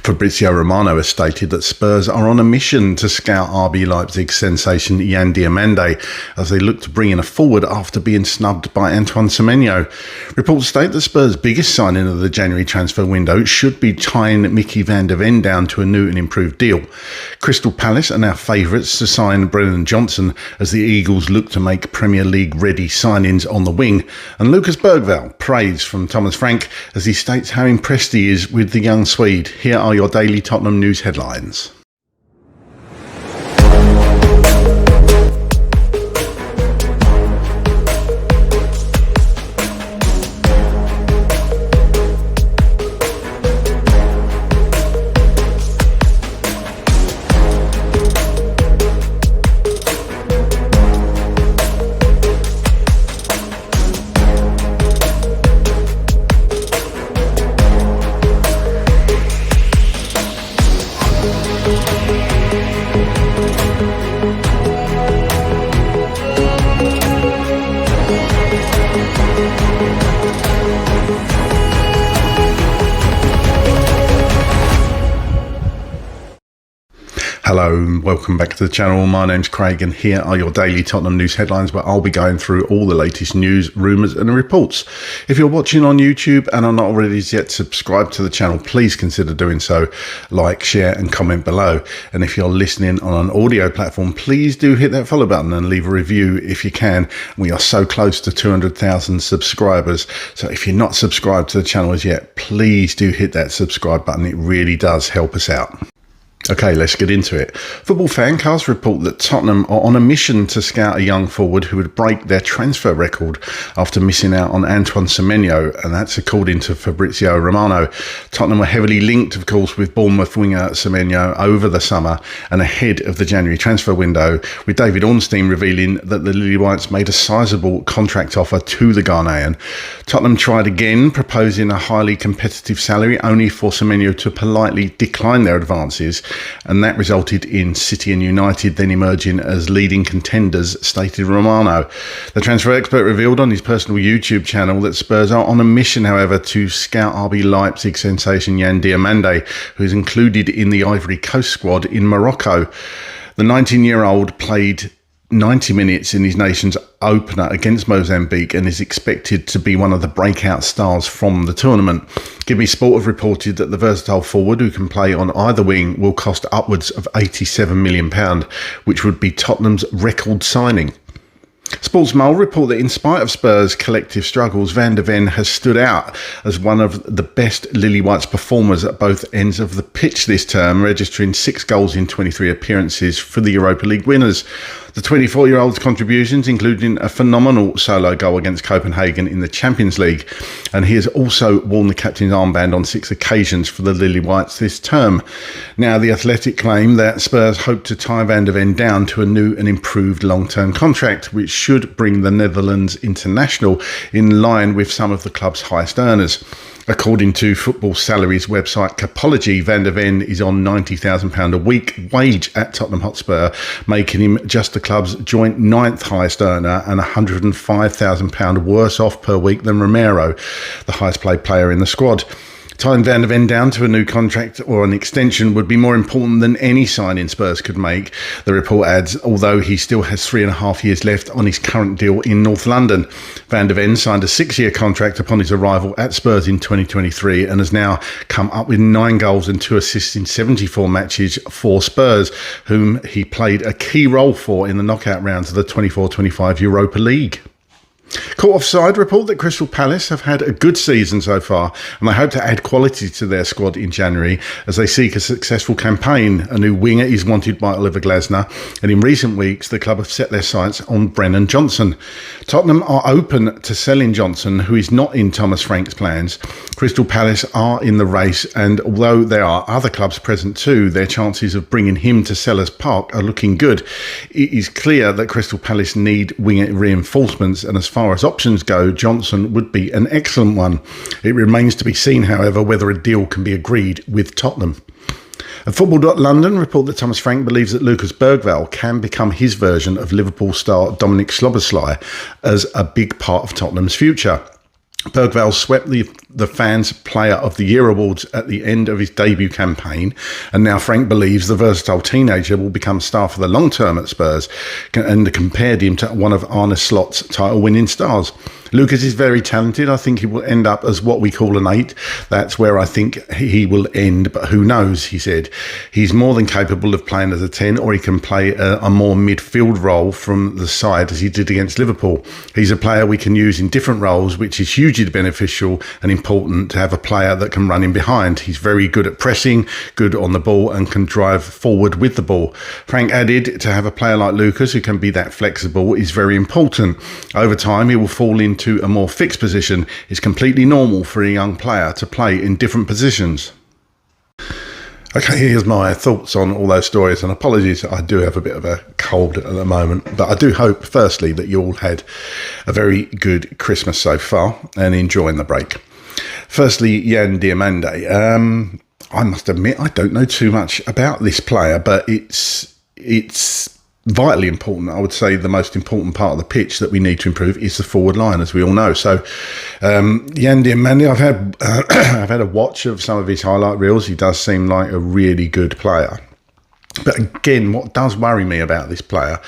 Fabrizio Romano has stated that Spurs are on a mission to scout RB Leipzig sensation Diomande as they look to bring in a forward after being snubbed by Antoine Semenyo. Reports state that Spurs' biggest signing of the January transfer window should be tying Micky van der Ven down to a new and improved deal. Crystal Palace are now favourites to sign Brennan Johnson as the Eagles look to make Premier League ready signings on the wing. And Lucas Bergvall praise from Thomas Frank as he states how impressed he is with the young Swede. Here are your daily Tottenham news headlines. Hello and welcome back to the channel. My name's Craig and here are your daily Tottenham news headlines where I'll be going through all the latest news, rumours and reports. If you're watching on YouTube and are not already yet subscribed to the channel, please consider doing so. Like, share and comment below. And if you're listening on an audio platform, please do hit that follow button and leave a review if you can. We are so close to 200,000 subscribers. So if you're not subscribed to the channel as yet, please do hit that subscribe button. It really does help us out. Okay, let's get into it. Football Fancast report that Tottenham are on a mission to scout a young forward who would break their transfer record after missing out on Antoine Semenyo, and that's according to Fabrizio Romano. Tottenham were heavily linked, of course, with Bournemouth winger Semenyo over the summer and ahead of the January transfer window, with David Ornstein revealing that the Lily Whites made a sizable contract offer to the Ghanaian. Tottenham tried again, proposing a highly competitive salary, only for Semenyo to politely decline their advances, and that resulted in City and United then emerging as leading contenders, stated Romano. The transfer expert revealed on his personal YouTube channel that Spurs are on a mission, however, to scout RB Leipzig sensation Diomande, who is included in the Ivory Coast squad in Morocco. The 19-year-old played 90 minutes in his nation's opener against Mozambique and is expected to be one of the breakout stars from the tournament. Give Me Sport have reported that the versatile forward, who can play on either wing, will cost upwards of £87 million, which would be Tottenham's record signing. Sportsmail report that in spite of Spurs' collective struggles, Van der Ven has stood out as one of the best Lily Whites performers at both ends of the pitch this term, registering 6 goals in 23 appearances for the Europa League winners. The 24-year-old's contributions including a phenomenal solo goal against Copenhagen in the Champions League, and he has also worn the captain's armband on 6 occasions for the Lily Whites this term. Now, The Athletic claim that Spurs hope to tie Van der Ven down to a new and improved long-term contract, which should bring the Netherlands international in line with some of the club's highest earners. According to Football Salaries website Capology, Van der Ven is on £90,000 a week wage at Tottenham Hotspur, making him just the club's joint 9th highest earner and £105,000 worse off per week than Romero, the highest paid player in the squad. Tying Van der Ven down to a new contract or an extension would be more important than any signing Spurs could make, the report adds, although he still has 3.5 years left on his current deal in North London. Van der Ven signed a 6-year contract upon his arrival at Spurs in 2023 and has now come up with 9 goals and 2 assists in 74 matches for Spurs, whom he played a key role for in the knockout rounds of the 24-25 Europa League. Caught Offside report that Crystal Palace have had a good season so far and they hope to add quality to their squad in January as they seek a successful campaign. A new winger is wanted by Oliver Glasner, and in recent weeks the club have set their sights on Brennan Johnson. Tottenham are open to selling Johnson, who is not in Thomas Frank's plans. Crystal Palace are in the race, and although there are other clubs present too, their chances of bringing him to Sellers Park are looking good. It is clear that Crystal Palace need winger reinforcements, and as far as options go, Johnson would be an excellent one. It remains to be seen, however, whether a deal can be agreed with Tottenham. And Football.London report that Thomas Frank believes that Lucas Bergvall can become his version of Liverpool star Dominic Szoboszlai as a big part of Tottenham's future. Bergvall swept the the fans' Player of the Year awards at the end of his debut campaign, and now Frank believes the versatile teenager will become star for the long term at Spurs, and compared him to one of Arne Slot's title-winning stars. Lucas is very talented. I think he will end up as what we call an 8. That's where I think he will end, but who knows, he said. He's more than capable of playing as a 10, or he can play a more midfield role from the side as he did against Liverpool. He's a player we can use in different roles, which is hugely beneficial and important to have a player that can run in behind. He's very good at pressing, good on the ball, and can drive forward with the ball. Frank added, to have a player like Lucas who can be that flexible is very important. Over time, he will fall into a more fixed position. It's completely normal for a young player to play in different positions. Okay, here's my thoughts on all those stories, and apologies, I do have a bit of a cold at the moment, but I do hope, firstly, that you all had a very good Christmas so far and enjoying the break. Firstly, Jan Diomande. I must admit, I don't know too much about this player, but it's vitally important. I would say the most important part of the pitch that we need to improve is the forward line, as we all know. So, Jan Diomande, I've had a watch of some of his highlight reels. He does seem like a really good player. But again, what does worry me about this player,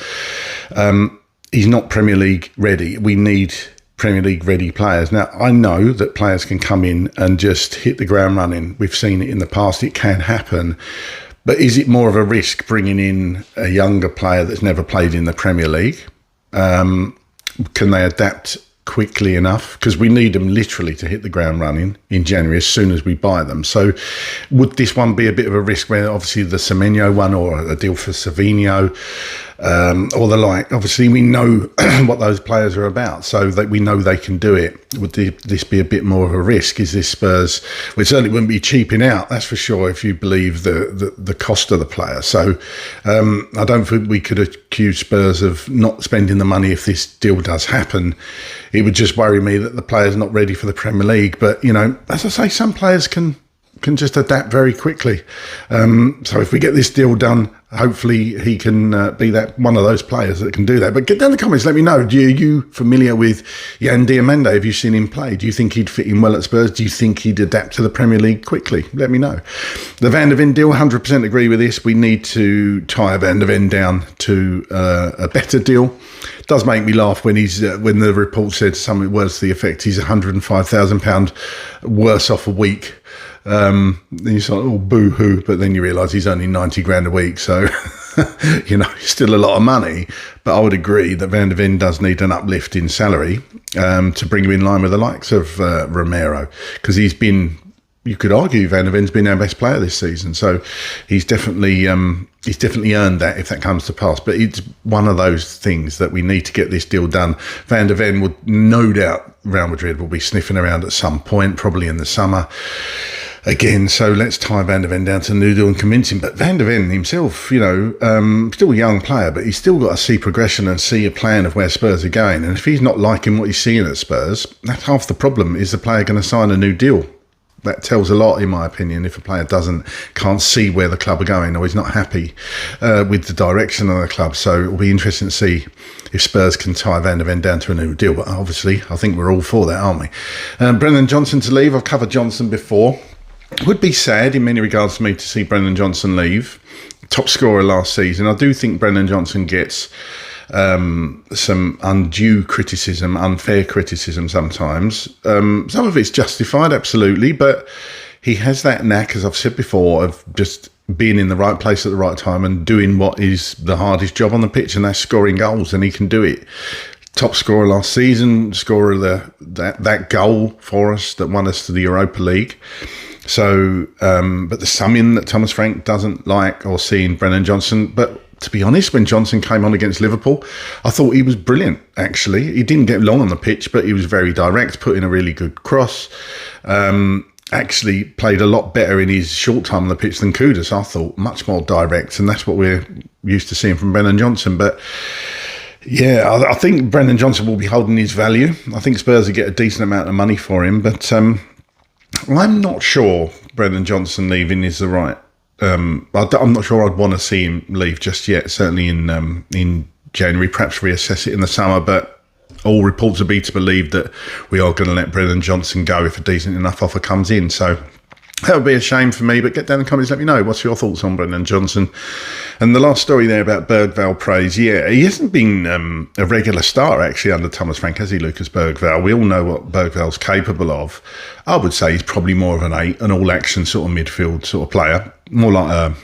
he's not Premier League ready. We need Premier League ready players. Now, I know that players can come in and just hit the ground running. We've seen it in the past. It can happen. But is it more of a risk bringing in a younger player that's never played in the Premier League? Can they adapt quickly enough? Because we need them literally to hit the ground running in January as soon as we buy them. So would this one be a bit of a risk, where obviously the Semenyo one, or a deal for Savinho, or the like? Obviously we know what those players are about, so that we know they can do it. Would this be a bit more of a risk? Is this Spurs, which certainly wouldn't be cheaping out, that's for sure, if you believe the cost of the player. So I don't think we could accuse Spurs of not spending the money if this deal does happen. It would just worry me that the player's not ready for the Premier League. But, you know, as I say, some players can just adapt very quickly. So if we get this deal done, hopefully he can be that one of those players that can do that. But get down in the comments, let me know. Are you familiar with Jan Diomande? Have you seen him play? Do you think he'd fit in well at Spurs? Do you think he'd adapt to the Premier League quickly? Let me know. The Van der Ven deal, 100% agree with this. We need to tie Van der Ven down to a better deal. It does make me laugh when when the report said something words to the effect he's £105,000 worse off a week. You sort of, oh, boo-hoo, but then you realise he's only 90 grand a week, so you know, still a lot of money. But I would agree that Van der Ven does need an uplift in salary to bring him in line with the likes of Romero, because he's been, you could argue Van der Ven's been our best player this season, so he's definitely earned that if that comes to pass. But it's one of those things that we need to get this deal done. Van der Ven would, no doubt, Real Madrid will be sniffing around at some point, probably in the summer again. So let's tie Van der Ven down to a new deal and convince him. But Van der Ven himself, you know, still a young player, but he's still got to see progression and see a plan of where Spurs are going. And if he's not liking what he's seeing at Spurs, that's half the problem. Is the player going to sign a new deal? That tells a lot, in my opinion, if a player can't see where the club are going, or he's not happy with the direction of the club. So it'll be interesting to see if Spurs can tie Van der Ven down to a new deal. But obviously, I think we're all for that, aren't we? Brennan Johnson to leave. I've covered Johnson before. It would be sad in many regards for me to see Brennan Johnson leave. Top scorer last season. I do think Brennan Johnson gets some undue criticism, unfair criticism sometimes. Some of it's justified, absolutely, but he has that knack, as I've said before, of just being in the right place at the right time and doing what is the hardest job on the pitch, and that's scoring goals, and he can do it. Top scorer last season, scorer of that goal for us that won us to the Europa League. So, but there's something that Thomas Frank doesn't like or see in Brennan Johnson. But to be honest, when Johnson came on against Liverpool, I thought he was brilliant, actually. He didn't get long on the pitch, but he was very direct, put in a really good cross. Actually played a lot better in his short time on the pitch than Kudus, I thought. Much more direct, and that's what we're used to seeing from Brennan Johnson. But yeah, I think Brennan Johnson will be holding his value. I think Spurs will get a decent amount of money for him, but I'm not sure Brennan Johnson leaving is the right. I'm not sure I'd want to see him leave just yet. Certainly in January, perhaps reassess it in the summer. But all reports are be to believe that we are going to let Brennan Johnson go if a decent enough offer comes in. So that would be a shame for me, but get down in the comments, let me know. What's your thoughts on Brennan Johnson? And the last story there about Bergvall praise. Yeah, he hasn't been a regular starter, actually, under Thomas Frank, has he, Lucas Bergvall? We all know what Bergvall's capable of. I would say he's probably more of an 8, an all-action sort of midfield sort of player. More like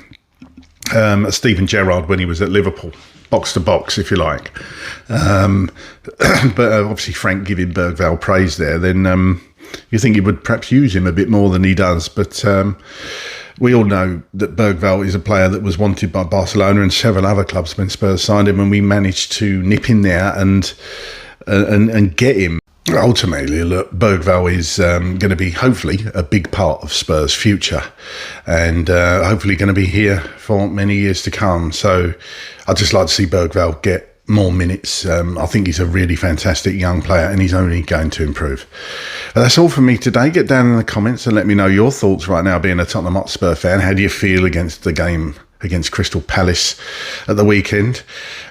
a Steven Gerrard when he was at Liverpool. Box to box, if you like. But obviously Frank giving Bergvall praise there, then you think he would perhaps use him a bit more than he does. But we all know that Bergvall is a player that was wanted by Barcelona and several other clubs when Spurs signed him, and we managed to nip in there and get him. Ultimately, look, Bergvall is going to be hopefully a big part of Spurs' future, and hopefully going to be here for many years to come. So I'd just like to see Bergvall get more minutes. I think he's a really fantastic young player, and he's only going to improve. But that's all from me today. Get down in the comments and let me know your thoughts right now, being a Tottenham Hotspur fan. How do you feel against the game against Crystal Palace at the weekend?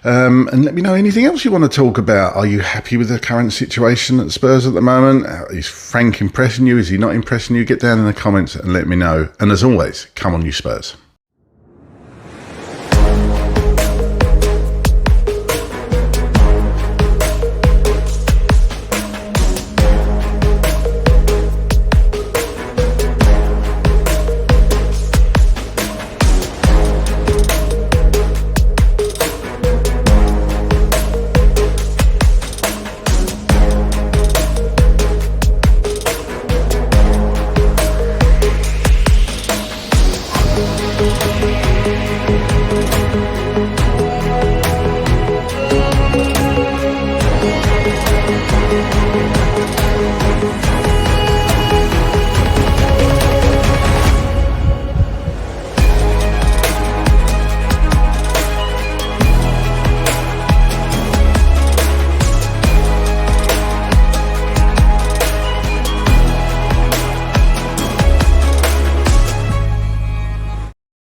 And let me know anything else you want to talk about. Are you happy with the current situation at Spurs at the moment? Is Frank impressing you? Is he not impressing you? Get down in the comments and let me know. And as always, come on you Spurs.